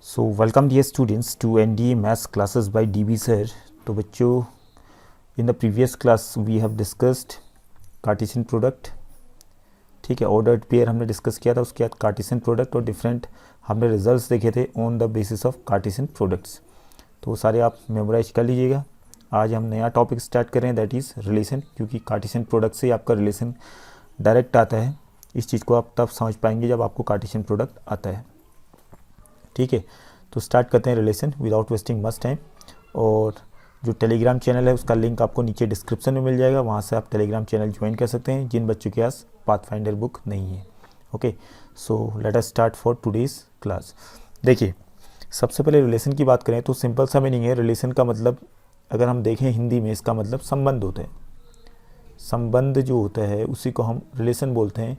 So welcome dear students to NDA maths classes by DB sir. तो बच्चों, in the previous class we have discussed Cartesian product. ठीक है, ordered pair हमने discuss किया था, उसके बाद कार्टेशियन प्रोडक्ट और डिफरेंट हमने रिजल्ट्स देखे थे on the basis of Cartesian products. तो वो सारे आप मेमोराइज कर लीजिएगा। आज हम नया टॉपिक स्टार्ट कर रहे हैं, दैट इज़ रिलेशन, क्योंकि कार्टेशियन प्रोडक्ट से आपका रिलेशन डायरेक्ट आता है। इस चीज़ को आप तब समझ पाएंगे जब आपको कार्टेशियन प्रोडक्ट आता है। ठीक है, तो स्टार्ट करते हैं relation without wasting much time. और जो टेलीग्राम चैनल है उसका लिंक आपको नीचे डिस्क्रिप्शन में मिल जाएगा, वहाँ से आप टेलीग्राम चैनल ज्वाइन कर सकते हैं जिन बच्चों के पास पाथफाइंडर बुक नहीं है। Okay, so let us start for today's class. देखिए, सबसे पहले रिलेशन की बात करें तो सिंपल सा मीनिंग है रिलेशन का। मतलब अगर हम देखें हिंदी में, इसका मतलब संबंध होता है। संबंध जो होता है उसी को हम रिलेशन बोलते हैं।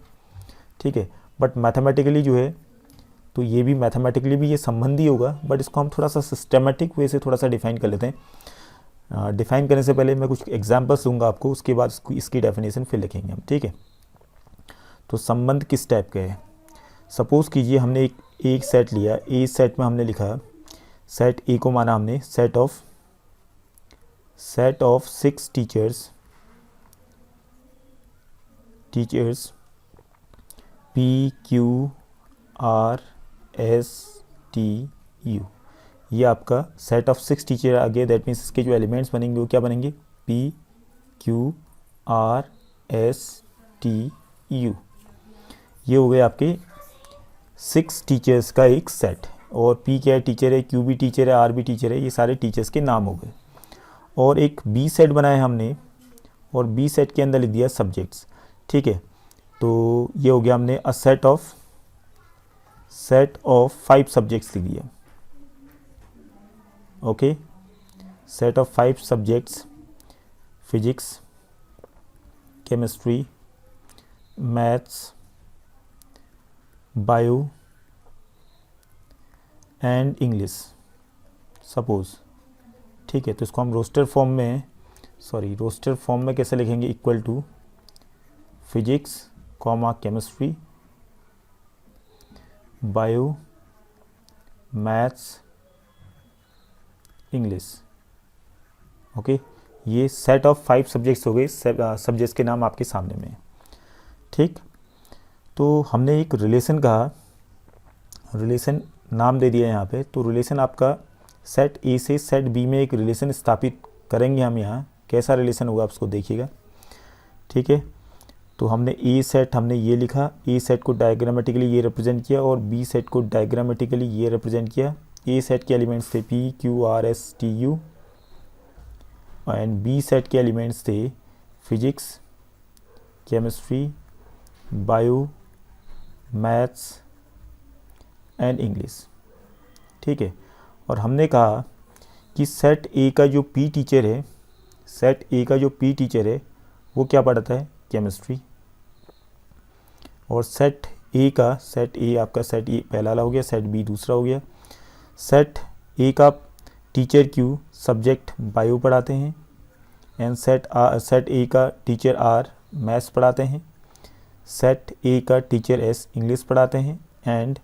ठीक है, बट मैथमेटिकली जो है तो ये भी मैथमेटिकली भी ये संबंधी होगा, बट इसको हम थोड़ा सा सिस्टेमेटिक वे से थोड़ा सा डिफाइन कर लेते हैं। डिफाइन करने से पहले मैं कुछ एग्जांपल्स दूंगा आपको, उसके बाद इसकी डेफिनेशन फिर लिखेंगे हम। ठीक है, तो संबंध किस टाइप का है। सपोज़ कीजिए हमने एक सेट लिया, ए सेट में हमने लिखा सेट ए को माना हमने set of 6 teachers P Q R S T you. ये आपका सेट ऑफ 6 टीचर आ गए। दैट मीन्स इसके जो एलिमेंट्स बनेंगे वो क्या बनेंगे, P Q R S T you. ये हो गए आपके 6 टीचर्स का एक सेट। और पी क्या है, टीचर है, क्यू भी टीचर है, आर भी टीचर है, ये सारे टीचर्स के नाम हो गए। और एक बी सेट बनाया हमने, और बी सेट के अंदर लिख दिया सब्जेक्ट्स। ठीक है, तो ये हो गया हमने अ सेट ऑफ 5 सब्जेक्ट्स लिख दिया। Okay, set of 5 subjects, physics, chemistry, maths, bio and English suppose. ठीक है, तो इसको हम रोस्टर फॉर्म में कैसे लिखेंगे, equal to physics comma chemistry, bio, maths, English. Okay, ये सेट ऑफ 5 सब्जेक्ट्स हो गए। सब्जेक्ट्स के नाम आपके सामने में। ठीक, तो हमने एक रिलेशन कहा, रिलेशन नाम दे दिया यहाँ पे। तो रिलेशन आपका सेट ए से सेट बी में एक रिलेशन स्थापित करेंगे हम यहाँ। कैसा रिलेशन होगा आप उसको देखिएगा। ठीक है, तो हमने ए सेट हमने ये लिखा, ए सेट को डायग्रामेटिकली ये रिप्रेजेंट किया और बी सेट को डायग्रामेटिकली ये रिप्रेजेंट किया। ए सेट के एलिमेंट्स थे P Q R S T U, and B set के एलिमेंट्स थे physics, chemistry, bio, maths and English. ठीक है, और हमने कहा कि सेट ए का जो पी टीचर है, वो क्या पढ़ाता है, केमिस्ट्री। और सेट ए आपका सेट ए पहला वाला हो गया, सेट बी दूसरा हो गया। सेट ए का टीचर क्यू सब्जेक्ट बायो पढ़ाते हैं, एंड सेट ए का टीचर आर मैथ्स पढ़ाते हैं, सेट ए का टीचर एस इंग्लिश पढ़ाते हैं, एंड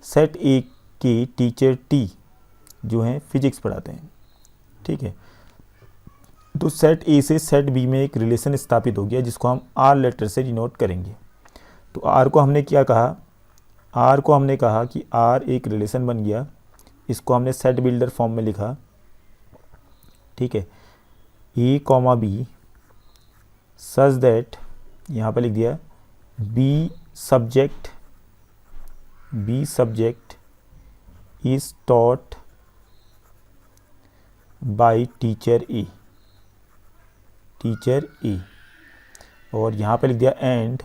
सेट ए के टीचर टी जो हैं फिजिक्स पढ़ाते हैं। ठीक है, तो सेट ए से सेट बी में एक रिलेशन स्थापित हो गया जिसको हम आर लेटर से डिनोट करेंगे। तो आर को हमने क्या कहा, आर को हमने कहा कि आर एक रिलेशन बन गया। इसको हमने सेट बिल्डर फॉर्म में लिखा। ठीक है, A comma B such that, यहाँ पर लिख दिया B subject is taught by teacher A. और यहाँ पे लिख दिया एंड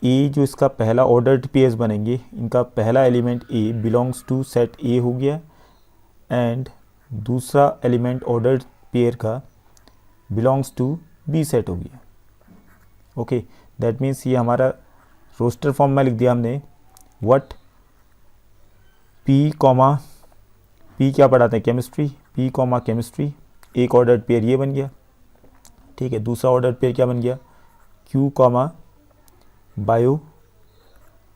ए जो इसका पहला ऑर्डर्ड पेयर्स बनेंगे, इनका पहला element A belongs to set A हो गया, एंड दूसरा एलिमेंट ऑर्डर्ड पेयर का बिलोंग्स टू बी सेट हो गया। ओके, दैट मीन्स ये हमारा रोस्टर फॉर्म में लिख दिया हमने व्हाट पी क्या पढ़ाते हैं, केमिस्ट्री, पी कॉमा केमिस्ट्री, एक ऑर्डर्ड पेयर ये बन गया। ठीक है, दूसरा ऑर्डर्ड पेयर क्या बन गया, क्यू कॉमा बायो,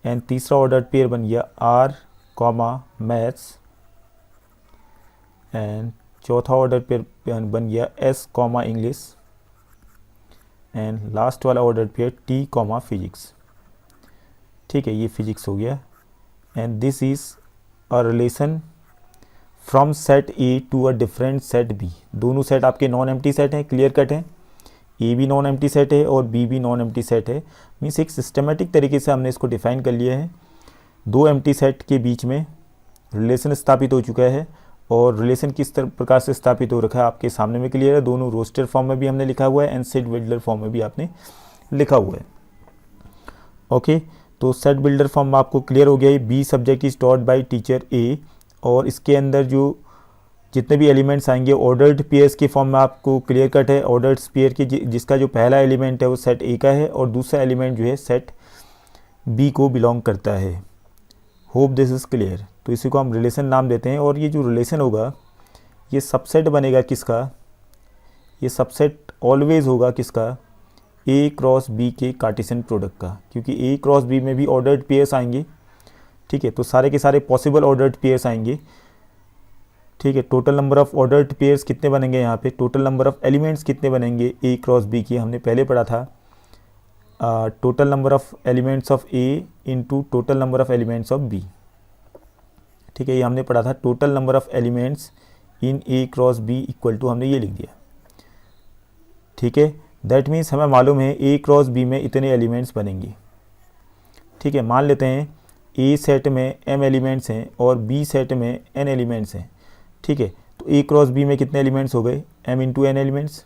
एंड तीसरा ऑर्डर पेयर बन गया आर कॉमा मैथ्स, एंड चौथा ऑर्डर पेयर बन गया S comma English, and last वाला order pair T comma physics. ठीक है, ये फिजिक्स हो गया। And this is a relation from set A to a different set B. दोनों सेट आपके नॉन एम्प्टी सेट हैं, क्लियर कट हैं। ए भी नॉन एम्प्टी सेट है और बी भी नॉन एम्प्टी सेट है। मीन्स एक सिस्टमेटिक तरीके से हमने इसको डिफाइन कर लिया है। दो एम्प्टी सेट के बीच में रिलेशन स्थापित हो चुका है, और रिलेशन किस प्रकार से स्थापित हो रखा है आपके सामने में क्लियर है। दोनों रोस्टर फॉर्म में भी हमने लिखा हुआ है एंड सेट बिल्डर फॉर्म में भी आपने लिखा हुआ है। ओके, तो सेट बिल्डर फॉर्म में आपको क्लियर हो गया है। B subject is taught by teacher A, और इसके अंदर जो जितने भी एलिमेंट्स आएंगे ऑर्डर्ड पेयर्स के फॉर्म में आपको क्लियर कट है। ऑर्डर्ड पेयर के जिसका जो पहला एलिमेंट है वो सेट ए का है और दूसरा एलिमेंट जो है सेट बी को बिलोंग करता है। Hope this is clear. तो इसी को हम रिलेशन नाम देते हैं, और ये जो रिलेशन होगा ये सबसेट बनेगा किसका, ये सबसेट ऑलवेज होगा किसका, ए क्रॉस बी के कार्टेशियन प्रोडक्ट का, क्योंकि ए क्रॉस बी में भी ऑर्डर्ड पेयर्स आएंगे। ठीक है, तो सारे के सारे पॉसिबल ऑर्डर्ड पेयर्स आएंगे। ठीक है, total number of ordered pairs कितने बनेंगे यहाँ पे, टोटल नंबर ऑफ एलिमेंट्स कितने बनेंगे ए क्रॉस बी की, हमने पहले पढ़ा था total number of elements of A into total number of elements of B. ठीक है, ये हमने पढ़ा था total number of elements in A cross B equal to, हमने ये लिख दिया। ठीक है, दैट मीन्स हमें मालूम है ए क्रॉस बी में इतने एलिमेंट्स बनेंगे। ठीक है, मान लेते हैं ए सेट में m एलिमेंट्स हैं और बी सेट में n एलिमेंट्स हैं। ठीक है, तो ए क्रॉस बी में कितने एलिमेंट्स हो गए, m into n elements,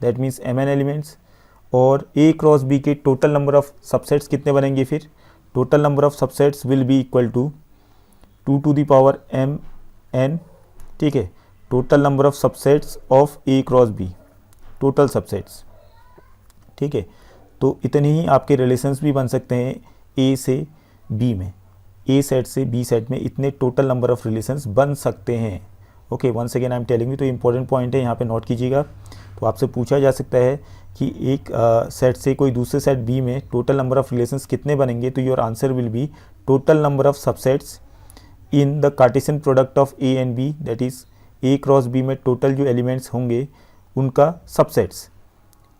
that means mn elements. और ए क्रॉस बी के टोटल नंबर ऑफ सबसेट्स कितने बनेंगे, फिर total number of subsets will be equal to 2 to the power mn। ठीक है, total number of subsets of A cross B, total subsets. ठीक है, तो इतने ही आपके रिलेशंस भी बन सकते हैं ए से बी में, ए सेट से बी सेट में इतने टोटल नंबर ऑफ रिलेशंस बन सकते हैं। Okay, once again I am telling you, तो इंपॉर्टेंट पॉइंट है, यहाँ पे नोट कीजिएगा। तो आपसे पूछा जा सकता है कि एक सेट से कोई दूसरे सेट बी में टोटल नंबर ऑफ रिलेशंस कितने बनेंगे, तो your answer will be total number of subsets in the Cartesian product of A and B, that is A cross B में टोटल जो एलिमेंट्स होंगे उनका सबसेट्स।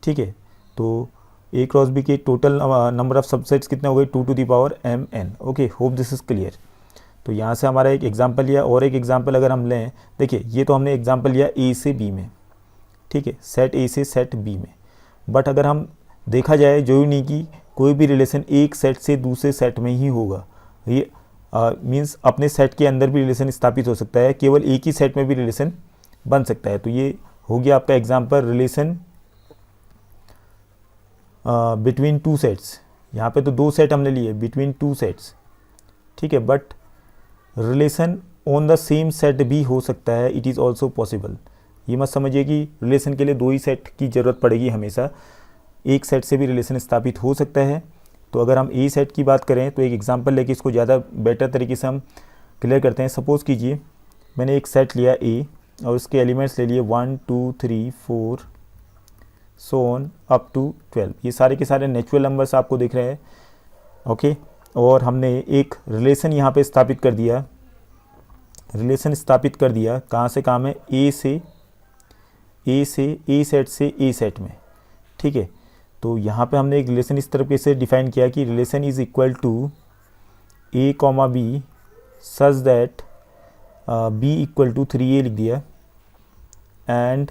ठीक है, तो ए क्रॉस बी के टोटल नंबर ऑफ सबसेट्स कितने हो गए, 2 to the power mn। Okay, hope this is clear. तो यहाँ से हमारा एक एग्जांपल लिया, और एक एग्जांपल अगर हम लें, देखिए ये तो हमने एग्जांपल लिया ए से बी में। ठीक है, सेट ए से सेट बी में, बट अगर हम देखा जाए जरूरी नहीं कि कोई भी रिलेशन एक सेट से दूसरे सेट में ही होगा। ये मीन्स अपने सेट के अंदर भी रिलेशन स्थापित हो सकता है, केवल एक ही सेट में भी रिलेशन बन सकता है। तो ये हो गया आपका example relation between two sets. यहाँ पे तो दो सेट हमने लिए बिटवीन टू सेट्स। ठीक है, but relation on the same set भी हो सकता है, इट इज़ ऑल्सो पॉसिबल। ये मत समझिए कि रिलेशन के लिए दो ही सेट की ज़रूरत पड़ेगी हमेशा, एक सेट से भी रिलेशन स्थापित हो सकता है। तो अगर हम ए सेट की बात करें तो एक एग्जांपल लेके इसको ज़्यादा बेटर तरीके से हम क्लियर करते हैं। सपोज़ कीजिए मैंने एक सेट लिया ए और उसके एलिमेंट्स ले लिए 1 2 3 4 सो ऑन अप टू 12। ये सारे के सारे नेचुरल नंबर्स आपको दिख रहे हैं। ओके, और हमने एक रिलेशन यहाँ पे स्थापित कर दिया, रिलेशन स्थापित कर दिया कहाँ से कहाँ में, ए सेट से ए सेट में। ठीक है, तो यहाँ पे हमने एक रिलेशन इस तरीके से डिफाइन किया कि relation is equal to A comma B such that B equal to 3a लिख दिया। एंड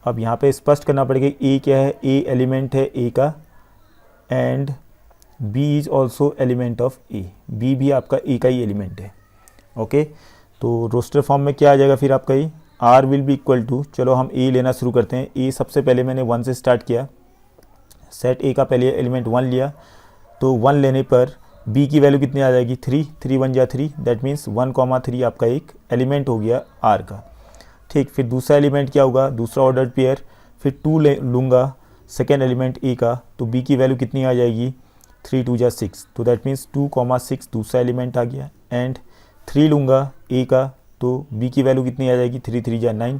अब यहाँ पे स्पष्ट करना पड़ेगा ए क्या है, ए एलिमेंट है ए का, and B is also element of A, B भी आपका ए का ही एलिमेंट है। ओके, तो रोस्टर फॉर्म में क्या आ जाएगा फिर आपका ये, R will be equal to, चलो हम ए लेना शुरू करते हैं। ए सबसे पहले मैंने 1 से स्टार्ट किया, सेट ए का पहले एलिमेंट 1 लिया, तो 1 लेने पर बी की वैल्यू कितनी आ जाएगी, 3, 3 1 जा 3, दैट मीन्स 1,3 आपका एक एलिमेंट हो गया आर का। ठीक, फिर दूसरा एलिमेंट क्या होगा, दूसरा ऑर्डर्ड पेयर, फिर 2 लूँगा सेकेंड एलिमेंट ए का, तो बी की वैल्यू कितनी आ जाएगी, 3 2 जा 6, तो दैट मीन्स 2,6 दूसरा एलिमेंट आ गया। एंड 3 लूँगा ए का, तो बी की वैल्यू कितनी आ जाएगी, 3 3 जा 9,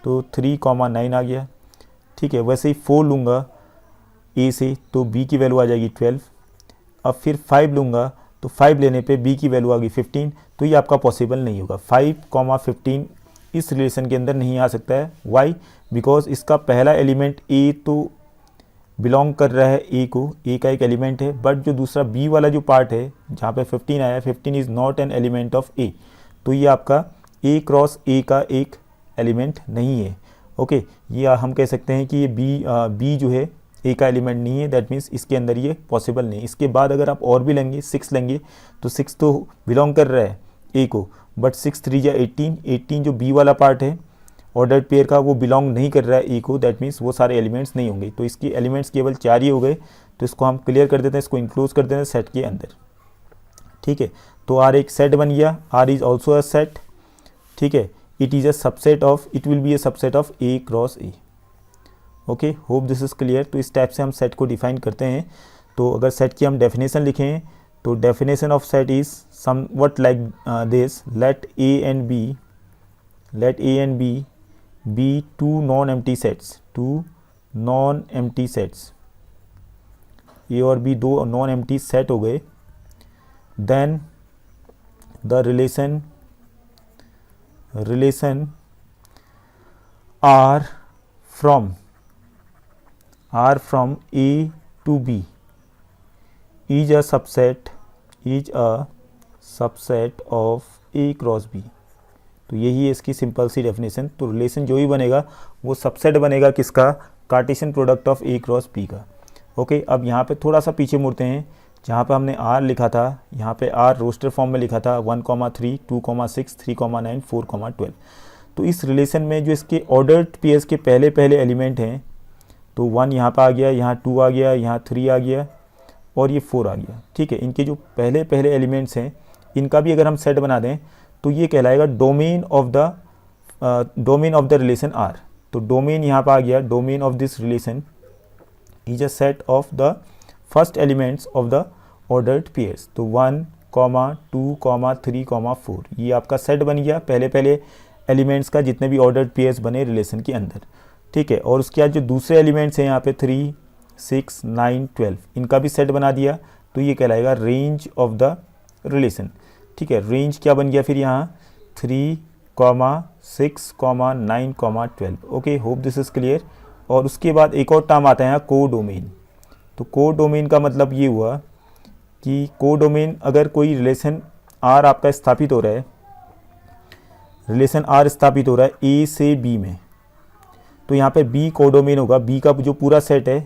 तो 3,9 आ गया। ठीक है, वैसे ही 4 लूँगा ए से, तो बी की वैल्यू आ जाएगी 12। अब फिर 5 लूँगा तो 5 लेने पे b की वैल्यू आ गई 15, तो ये आपका पॉसिबल नहीं होगा। 5,15 इस रिलेशन के अंदर नहीं आ सकता है। वाई? बिकॉज इसका पहला एलिमेंट a तो बिलोंग कर रहा है a को, a का एक एलिमेंट है, बट जो दूसरा b वाला जो पार्ट है जहाँ पे 15 आया, 15 is not an element of a, तो ये आपका a क्रॉस a का एक एलिमेंट नहीं है। ओके, ये हम कह सकते हैं कि ये b जो है a का एलिमेंट नहीं है, दैट मीन्स इसके अंदर ये पॉसिबल नहीं। इसके बाद अगर आप और भी लेंगे, 6 लेंगे, तो 6 तो बिलोंग कर रहा है a को, बट 6 3 या 18 जो b वाला पार्ट है ऑर्डर्ड पेयर का, वो बिलोंग नहीं कर रहा है ए को, दैट मीन्स वो सारे एलिमेंट्स नहीं होंगे। तो इसकी एलिमेंट्स केवल 4 ही हो गए, तो इसको हम क्लियर कर देते हैं, इसको इंक्लूड कर देते हैं सेट के अंदर। ठीक है, तो आर एक सेट बन गया, R is also a set. ठीक है, it is a subset of, it will be a subset of A cross A. Okay, hope this is clear. तो इस टाइप से हम सेट को डिफाइन करते हैं। तो अगर सेट की हम डेफिनेशन लिखें, तो definition of set is something like this, let A and B be two non-empty sets, A और B दो non-empty set हो गए, then the relation R from A to B is a subset of A cross B। तो यही है इसकी simple सी definition. तो रिलेशन जो ही बनेगा वो सबसेट बनेगा किसका? Cartesian product of A cross B का। ओके, अब यहाँ पे थोड़ा सा पीछे मुड़ते हैं, जहाँ पे हमने आर लिखा था, यहाँ पे आर रोस्टर फॉर्म में लिखा था 1,3, 2,6, 3,9, 4,12। तो इस रिलेशन में जो इसके ऑर्डर्ड पेयर्स के पहले एलिमेंट हैं, तो 1 यहाँ पर आ गया, यहाँ 2 आ गया, यहाँ 3 आ गया और ये 4 आ गया। ठीक है, इनके जो पहले एलिमेंट्स हैं, इनका भी अगर हम सेट बना दें तो ये कहलाएगा domain of the relation R. तो डोमेन यहाँ पर आ गया, domain of this relation is a set of the first elements of the ordered pairs. तो 1, 2, 3, 4 ये आपका सेट बन गया पहले एलिमेंट्स का, जितने भी ऑर्डर्ड पेयर्स बने रिलेशन के अंदर। ठीक है, और उसके बाद जो दूसरे एलिमेंट्स हैं यहाँ पे 3, 6, 9, 12 इनका भी सेट बना दिया, तो ये कहलाएगा रेंज ऑफ द रिलेशन। ठीक है, रेंज क्या बन गया फिर यहाँ 3, 6, 9, 12। Okay, hope this is clear. और उसके बाद एक और टर्म आता है यहाँ कोडोमेन। तो कोडोमेन का मतलब ये हुआ कि कोडोमेन, अगर कोई रिलेशन आर आपका स्थापित हो रहा है, रिलेशन आर स्थापित हो रहा है ए से बी में, तो यहाँ पे बी कोडोमेन होगा। बी का जो पूरा सेट है,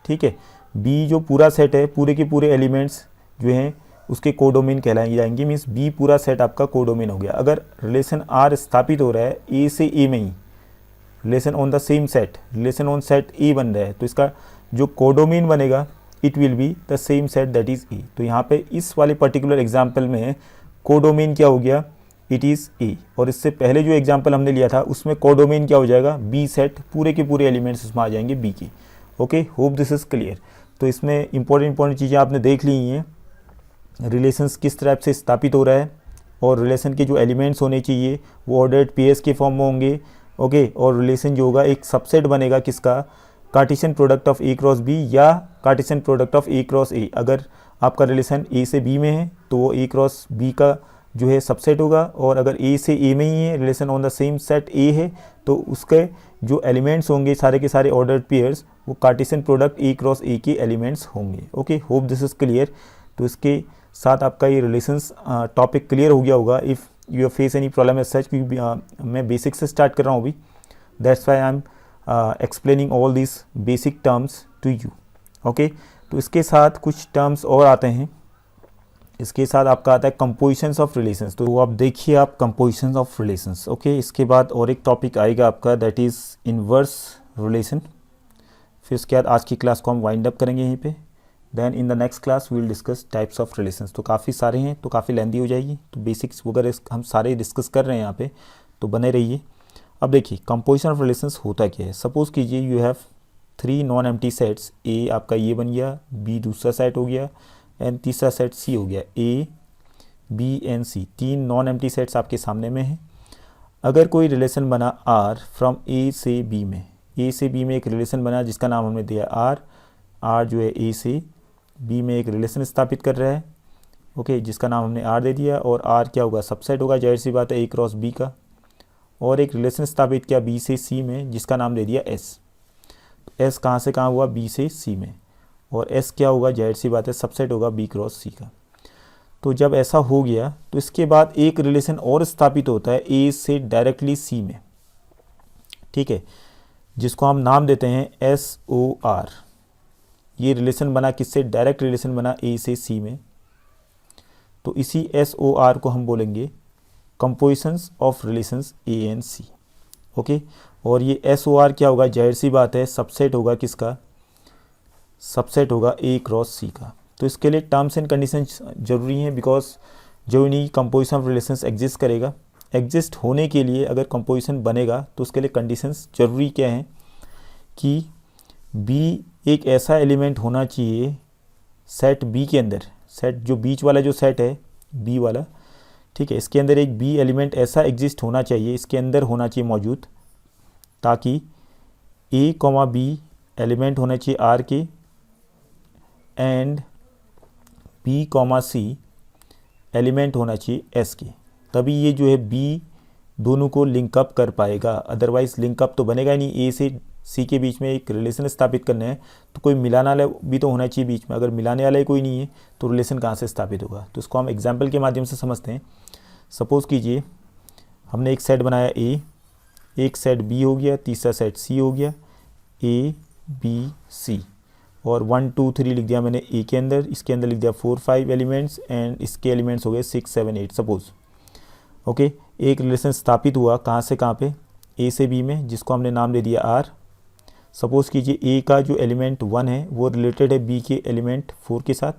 ठीक है, बी जो पूरा सेट है, पूरे के पूरे एलिमेंट्स जो हैं उसके कोडोमेन कहलाए जाएंगे। मीन्स बी पूरा सेट आपका कोडोमेन हो गया। अगर रिलेशन आर स्थापित हो रहा है ए से ए में ही, relation on the same set, relation on set A बन रहा है, तो इसका जो कोडोमेन बनेगा it will be the same set that is A. तो यहाँ पे इस वाले पर्टिकुलर एग्जाम्पल में कोडोमेन क्या हो गया? It is a. और इससे पहले जो एग्जाम्पल हमने लिया था उसमें कोडोमेन क्या हो जाएगा? बी सेट, पूरे के पूरे एलिमेंट्स उसमें आ जाएंगे बी की। Okay, hope this is clear. तो इसमें इंपॉर्टेंट चीज़ें आपने देख ली हैं, रिलेशंस किस तरह से स्थापित हो रहा है, और रिलेशन के जो एलिमेंट्स होने चाहिए वो ऑर्डर्ड पेयर्स के फॉर्म में होंगे। ओके, और रिलेशन जो होगा एक सबसेट बनेगा किसका? Cartesian product of A cross B या Cartesian product of A cross A. अगर आपका रिलेशन ए से बी में है तो वो ए क्रॉस बी का जो है सबसेट होगा, और अगर ए से ए में ही है, relation on the same set ए है, तो उसके जो एलिमेंट्स होंगे सारे के सारे ऑर्डर्ड पेयर्स वो कार्टेशियन प्रोडक्ट ए क्रॉस ए के एलिमेंट्स होंगे। Okay, hope this is clear. तो इसके साथ आपका ये रिलेशंस टॉपिक क्लियर हो गया होगा। If you face any problem as such, क्योंकि मैं बेसिक से स्टार्ट कर रहा हूँ अभी, that's why I am explaining all this basic terms to you. Okay, तो इसके साथ कुछ टर्म्स और आते हैं। इसके साथ आपका आता है कंपोजिशंस ऑफ रिलेशंस। तो आप देखिए आप कंपोजिशंस ऑफ रिलेशंस। ओके, इसके बाद और एक टॉपिक आएगा आपका, दैट इज़ इनवर्स रिलेशन। फिर उसके बाद आज की क्लास को हम वाइंड अप करेंगे यहीं पे। Then in the next class we will discuss types of relations. तो काफ़ी सारे हैं, तो काफ़ी लेंदी हो जाएगी, तो बेसिक्स वगैरह हम सारे डिस्कस कर रहे हैं यहाँ पे, तो बने रहिए। अब देखिए कंपोजिशन ऑफ रिलेशंस होता क्या है। सपोज कीजिए you have 3 non empty sets, A आपका ये बन गया, बी दूसरा सेट हो गया, एंड तीसरा सेट सी हो गया। A, B and C 3 non empty sets आपके सामने में है। अगर कोई रिलेशन बना आर फ्रॉम ए से बी में, ए से बी में एक रिलेशन बना जिसका नाम हमने दिया आर, आर जो है ए से बी में एक रिलेशन स्थापित कर रहा है, ओके, जिसका नाम हमने आर दे दिया, और आर क्या होगा, सबसेट होगा, जाहिर सी बात है ए क्रॉस बी का। और एक रिलेशन स्थापित किया बी से सी में, जिसका नाम दे दिया एस। एस कहाँ से कहाँ हुआ, बी से सी में, और एस क्या होगा, जाहिर सी बात है सबसेट होगा बी क्रॉस सी का। तो जब ऐसा हो गया तो इसके बाद एक रिलेशन और स्थापित होता है ए से डायरेक्टली सी में, ठीक है, जिसको हम नाम देते हैं एस ओ आर। ये रिलेशन बना किससे, डायरेक्ट रिलेशन बना ए से सी में, तो इसी एस ओ आर को हम बोलेंगे compositions of relations A and C. Okay, और ये एस ओ आर क्या होगा, जाहिर सी बात है सबसेट होगा किसका, सबसेट होगा ए क्रॉस सी का। तो इसके लिए टर्म्स एंड कंडीशंस जरूरी हैं, बिकॉज जो इन्हीं कंपोजिशन ऑफ रिलेशंस एग्जिस्ट करेगा, एग्जिस्ट होने के लिए अगर कंपोजिशन बनेगा तो उसके लिए कंडीशंस जरूरी क्या हैं कि बी एक ऐसा एलिमेंट होना चाहिए सेट बी के अंदर, सेट जो बीच वाला जो सेट है बी वाला, ठीक है, इसके अंदर एक बी एलिमेंट ऐसा एग्जिस्ट होना चाहिए, इसके अंदर होना चाहिए मौजूद, ताकि ए कॉमा बी एलिमेंट होना चाहिए आर के, and B comma C element होना चाहिए एस के, तभी ये जो है बी दोनों को लिंकअप कर पाएगा। अदरवाइज लिंकअप तो बनेगा ही नहीं। ए से सी के बीच में एक रिलेशन स्थापित करना है तो कोई मिलाने वाला भी तो होना चाहिए बीच में, अगर मिलाने वाला ही कोई नहीं है तो रिलेशन कहाँ से स्थापित होगा। तो इसको हम एग्जाम्पल के माध्यम से समझते हैं। सपोज़ कीजिए हमने एक सेट बनाया ए, एक सेट बी हो गया, तीसरा सेट सी हो गया, ए बी सी, और 1 2 3 लिख दिया मैंने ए के अंदर, इसके अंदर लिख दिया 4 5 एलिमेंट्स, एंड इसके एलिमेंट्स हो गए 6 7 8 सपोज। ओके, एक रिलेशन स्थापित हुआ कहाँ से कहाँ पे, ए से बी में, जिसको हमने नाम दे दिया आर। सपोज़ कीजिए ए का जो एलिमेंट 1 है वो रिलेटेड है बी के एलिमेंट 4 के साथ,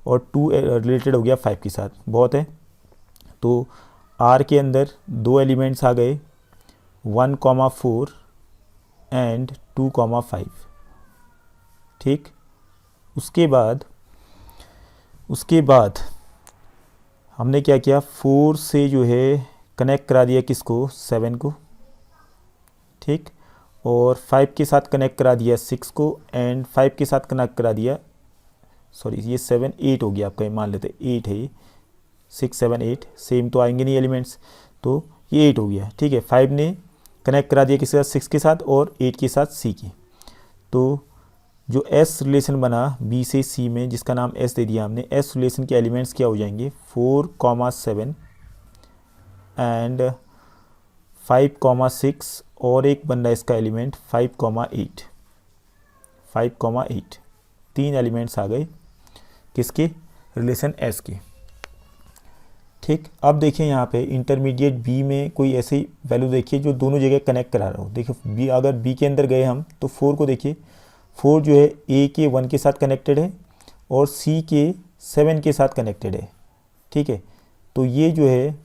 और 2 रिलेटेड हो गया 5 के साथ, बहुत है। तो आर के अंदर दो एलिमेंट्स आ गए 1,4 एंड 2,5, ठीक। उसके बाद हमने क्या किया, 4 से जो है कनेक्ट करा दिया किसको, 7 को, ठीक, और 5 के साथ कनेक्ट करा दिया 6 को, एंड 5 के साथ कनेक्ट करा दिया, सॉरी ये 7 8 हो गया आपका, मान लेते 8 है ये, 6 7 8 सेम तो आएंगे नहीं एलिमेंट्स, तो ये 8 हो गया, ठीक है। 5 ने कनेक्ट करा दिया किसके साथ, 6 के साथ, और 8 के साथ सी की। तो जो एस रिलेशन बना बी से सी में, जिसका नाम एस दे दिया हमने, एस रिलेशन के एलिमेंट्स क्या हो जाएंगे, 4,7 एंड 5,6, और एक बन रहा है इसका एलिमेंट 5,8, 5,8, 3 एलिमेंट्स आ गए किसके, रिलेशन एस के, ठीक। अब देखिए यहाँ पे इंटरमीडिएट बी में कोई ऐसी वैल्यू देखिए जो दोनों जगह कनेक्ट करा रहा हो। देखिए बी, अगर बी के अंदर गए हम तो 4 को देखिए, 4 जो है ए के 1 के साथ कनेक्टेड है और सी के 7 के साथ कनेक्टेड है, ठीक है। तो ये जो है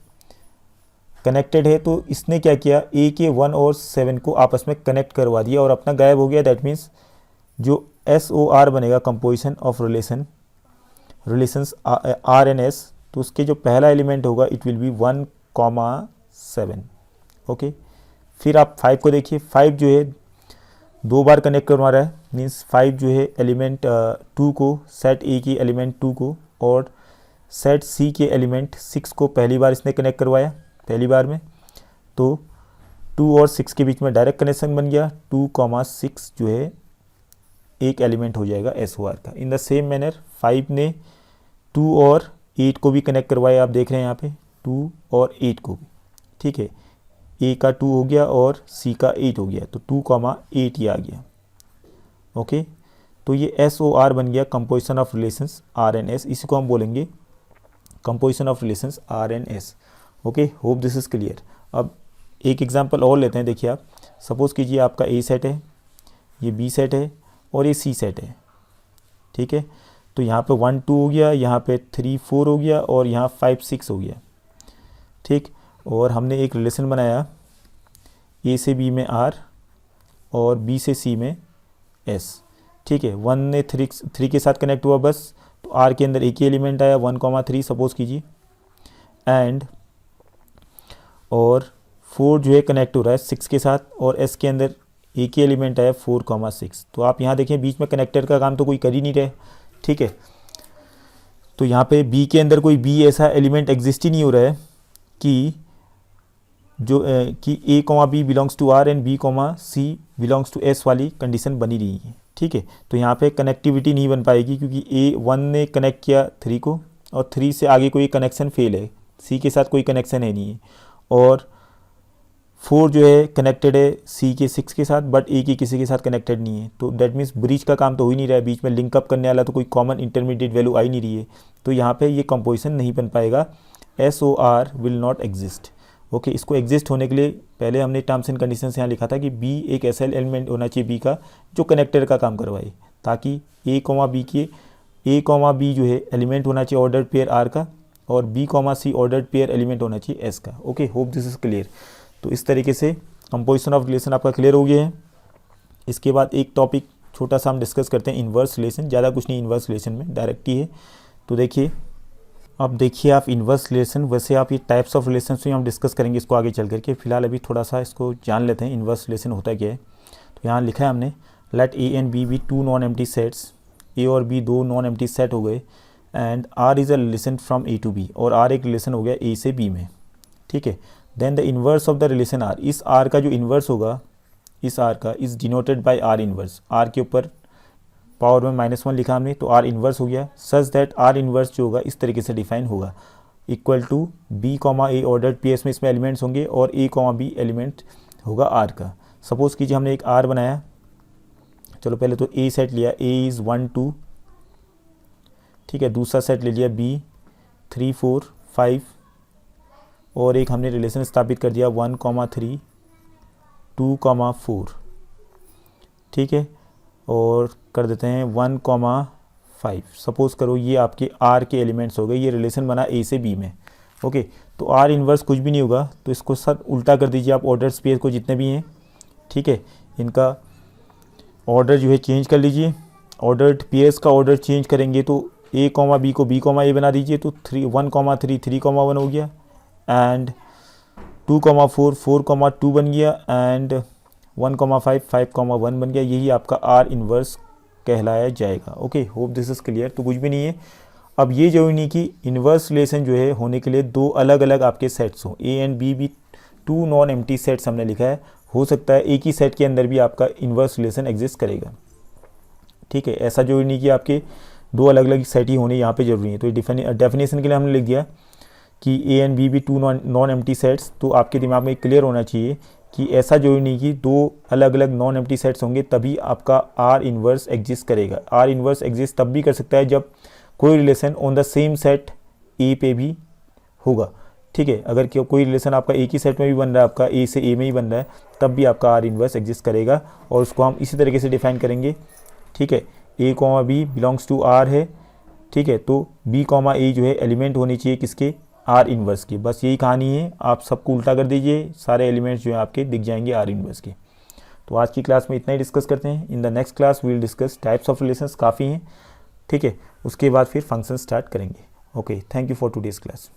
कनेक्टेड है, तो इसने क्या किया, ए के 1 और 7 को आपस में कनेक्ट करवा दिया और अपना गायब हो गया। दैट मीन्स जो एस ओ आर बनेगा, composition of relations R and S, तो उसके जो पहला एलिमेंट होगा इट विल बी 1,7, ओके। फिर आप 5 को देखिए, 5 जो है 2 बार कनेक्ट करवा रहा है, मीन्स 5 जो है एलिमेंट 2 को, सेट ए की एलिमेंट 2 को, और सेट सी के एलिमेंट 6 को पहली बार इसने कनेक्ट करवाया, पहली बार में, तो 2 और 6 के बीच में डायरेक्ट कनेक्शन बन गया, 2,6 जो है एक एलिमेंट हो जाएगा एस ओ आर का। इन द सेम मैनर 5 ने 2 और 8 को भी कनेक्ट करवाया, आप देख रहे हैं यहाँ पे 2 और 8 को भी, ठीक है। ए का 2 हो गया और सी का 8 हो गया, तो 2,8 ये आ गया, ओके। तो ये एस ओ आर बन गया composition of relations R and S, इसी को हम बोलेंगे composition of relations R and S, okay. Hope this is clear. अब एक एग्जांपल और लेते हैं। देखिए आप, सपोज़ कीजिए आपका ए सेट है, ये बी सेट है और ये सी सेट है, ठीक है। तो यहाँ पे 1 2 हो गया, यहाँ पे 3 4 हो गया, और यहाँ 5 6 हो गया, ठीक। और हमने एक रिलेशन बनाया ए से बी में आर और बी से सी में एस, ठीक है। 1 ने 3 के साथ कनेक्ट हुआ बस, तो आर के अंदर एक ही एलिमेंट आया 1,3 सपोज कीजिए, एंड और 4 जो है कनेक्ट हो रहा है 6 के साथ, और एस के अंदर एक ही एलिमेंट आया 4,6। तो आप यहाँ देखें बीच में कनेक्टर का काम तो कोई कर ही नहीं रहे, ठीक है। तो यहाँ पे बी के अंदर कोई बी ऐसा एलिमेंट एग्जिस्ट ही नहीं हो रहा है कि जो कि A comma B belongs to R and B comma C belongs to S वाली कंडीशन बनी रही है, ठीक है। तो यहाँ पे कनेक्टिविटी नहीं बन पाएगी क्योंकि ए 1 ने कनेक्ट किया 3 को और 3 से आगे कोई कनेक्शन फेल है, सी के साथ कोई कनेक्शन है नहीं है, और 4 जो है कनेक्टेड है सी के 6 के साथ, बट ए की किसी के साथ कनेक्टेड नहीं है। तो दैट मीन्स ब्रिज का काम तो हो ही नहीं रहा है, बीच में लिंकअप करने वाला तो कोई कॉमन इंटरमीडिएट वैल्यू आ ही नहीं रही है। तो यहाँ पे ये कंपोजिशन नहीं बन पाएगा, SOR will not exist. Okay, इसको एग्जिस्ट होने के लिए पहले हमने टर्म्स एंड कंडीशन यहाँ लिखा था कि बी एक ऐसा एलिमेंट होना चाहिए बी का जो कनेक्टर का काम करवाए, ताकि ए कॉमा बी जो है एलिमेंट होना चाहिए ऑर्डर्ड पेयर आर का, और बी कॉमा सी ऑर्डर्ड पेयर एलिमेंट होना चाहिए एस का। Okay, hope this is clear. तो इस तरीके से कंपोजिशन ऑफ रिलेशन आपका क्लियर हो गया है। इसके बाद एक टॉपिक छोटा सा हम डिस्कस करते हैं, इन्वर्स रिलेशन। ज़्यादा कुछ नहीं इन्वर्स रिलेशन में, डायरेक्ट ही है। तो देखिए, अब देखिए आप इन्वर्स रिलेशन, वैसे आप ये टाइप्स ऑफ रिलेशन से हम डिस्कस करेंगे इसको आगे चल करके, फिलहाल अभी थोड़ा सा इसको जान लेते हैं इन्वर्स रिलेशन होता क्या है। तो यहाँ लिखा है हमने, let A and B be 2 non empty sets, A और बी 2 नॉन एम्प्टी सेट हो गए, and R is a relation from A to B, और आर एक रिलेशन हो गया ए से बी में, ठीक है। Then the inverse of the relation R, इस आर का जो इन्वर्स होगा, इस आर का is denoted by R inverse, R के ऊपर पावर में -1 लिखा हमने, तो आर इन्वर्स हो गया। सच दैट आर इन्वर्स जो होगा इस तरीके से डिफाइन होगा, equal to B comma A ordered pairs में इसमें एलिमेंट्स होंगे और ए कॉमा बी एलिमेंट होगा आर का। सपोज कीजिए हमने एक आर बनाया, चलो पहले तो ए सेट लिया, ए इज़ 1 2, ठीक है। दूसरा सेट ले लिया बी 3 4 5, और एक हमने रिलेशन स्थापित कर दिया 1 3 2 4, ठीक है। और कर देते हैं 1 5। सपोज करो ये आपके आर के एलिमेंट्स हो गए, ये रिलेशन बना ए से बी में। ओके, तो आर इन्वर्स कुछ भी नहीं होगा, तो इसको सब उल्टा कर दीजिए आप, ऑर्डर स्पेस को जितने भी हैं, ठीक है, इनका ऑर्डर जो है चेंज कर लीजिए। ऑर्डर्ड पेयर्स का ऑर्डर चेंज करेंगे तो ए कॉमा बी को बी कॉमा ए बना दीजिए, तो 1 3 3 1 हो गया, एंड 2 4 4 2 बन गया, एंड 1 5 5 1 बन गया। यही आपका आर इन्वर्स कहलाया जाएगा। Okay, hope this is clear. तो कुछ भी नहीं है। अब ये जरूरी नहीं कि इन्वर्स रिलेशन जो है होने के लिए 2 अलग अलग आपके सेट्स हों, ए एंड बी भी 2 नॉन एम्प्टी सेट्स हमने लिखा है, हो सकता है एक ही सेट के अंदर भी आपका इन्वर्स रिलेशन एग्जिस्ट करेगा, ठीक है। ऐसा जरूरी नहीं कि आपके 2 अलग अलग सेट ही होने यहाँ पे जरूरी है। तो डेफिनेशन के लिए हमने लिख दिया कि ए एंड बी भी 2 नॉन एम्प्टी सेट्स। तो आपके दिमाग में क्लियर होना चाहिए कि ऐसा जरूरी नहीं कि 2 अलग अलग नॉन एम्प्टी सेट्स होंगे तभी आपका आर इन्वर्स एग्जिस्ट करेगा। आर इन्वर्स एग्जिस्ट तब भी कर सकता है जब कोई relation on the same set ए पे भी होगा, ठीक है। अगर कोई रिलेशन आपका एक ही सेट में भी बन रहा है, आपका ए से ए में ही बन रहा है, तब भी आपका आर इन्वर्स एग्जिस्ट करेगा, और उसको हम इसी तरीके से डिफाइन करेंगे, ठीक है। A comma B belongs to R है, ठीक है, तो बी कॉमा ए जो है एलिमेंट होनी चाहिए किसके, आर इन्वर्स की। बस यही कहानी है, आप सबको उल्टा कर दीजिए, सारे एलिमेंट्स जो हैं आपके दिख जाएंगे आर इन्वर्स के। तो आज की क्लास में इतना ही डिस्कस करते हैं। In the next class we will discuss types of relations, काफ़ी हैं, ठीक है। उसके बाद फिर फंक्शन स्टार्ट करेंगे। Okay, thank you for today's class.